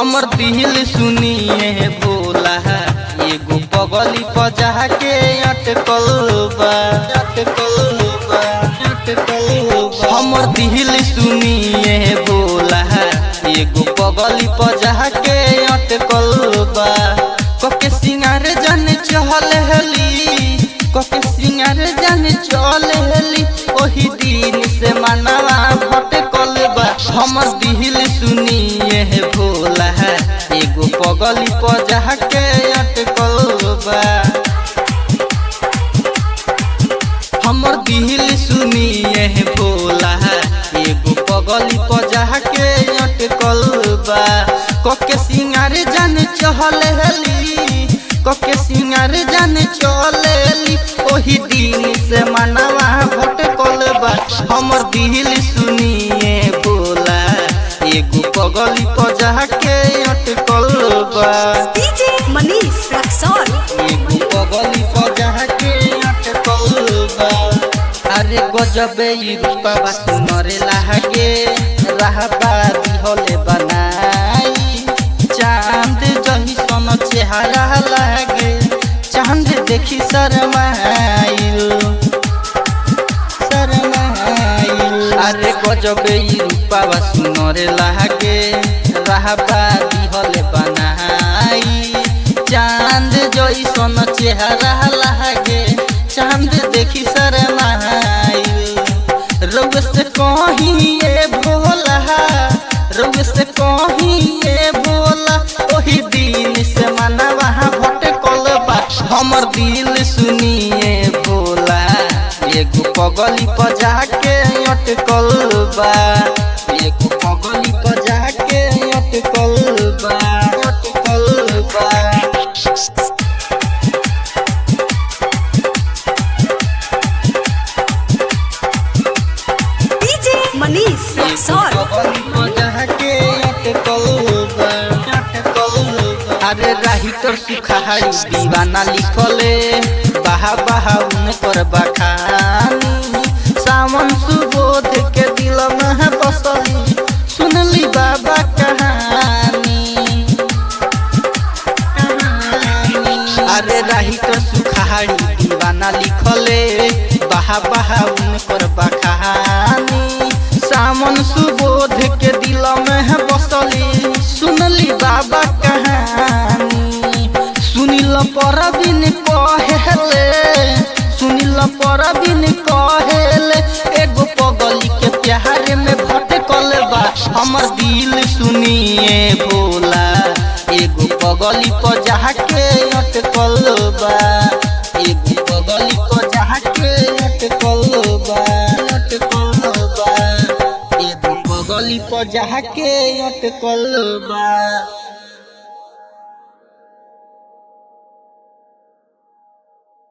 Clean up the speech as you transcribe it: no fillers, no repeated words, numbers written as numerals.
हमर दिल सुनिए भोला एगो पगली पजा के अटकल बा हमर दिल सुनिए भोला एगो पगली पजा के अटकल बा कके सिंगार जन चहल हली कके सिंगार जन चल हली ओही दिन से मनवा भटकल बा हमर दिल सुनिए भोला एगो पगली पजा के अटकल बा हमर दिल सुनिए भोला एगो पगली पजा के अटकल बा कके सिंगार जन चहल हली कके सिंगार जन चलेली ओही दिन से मनवा भटकल बा हमर दिल सुनिए भोला एगो पगली पजा के अटकल बा डीजे मनीष रक्सौल एगो पगली पजा के अटकल बा अरे गजबे ई रूपा सुनरे लागे रहबा दिहले बनाई चांद जही सन चेहरा लागे चांद देखी शरमाइल अरे गजबे ई रूपा सुनरे लागे रहबा दिहले बनाई चांद जही सन चेहरा लागे चांद देखी शरमाइल रउआ से कहिए भोला रउआ से कहिए भोला ओही दिन से मनवा भटकल बा हमर दिल सुनिए भोला एगो पगली पजा के अटकल बा एगो पगली पजा के अटकल बा डीजे मनीष रक्सौल अरे राही तोर सुखारी दीवाना लिखले बहा बहा उनकर बखानी सावन सुबोध के दिल में बसली सुनली बाबा कहानी अरे राही तोर सुखारी दीवाना लिखले बहा बहा उनकर बखानी सावन सुबोध के दिल में बसली सुनली बाबा कहानी सुनिल परबिन कहेले सुनिल परबिन कहेले एगो पगली के प्यार में भटकल बा हमर दिल सुनिए भोला एगो पगली पजा के अटकल बा एगो पगली पजा के अटकल बा एगो पगली पजा के अटकल बा।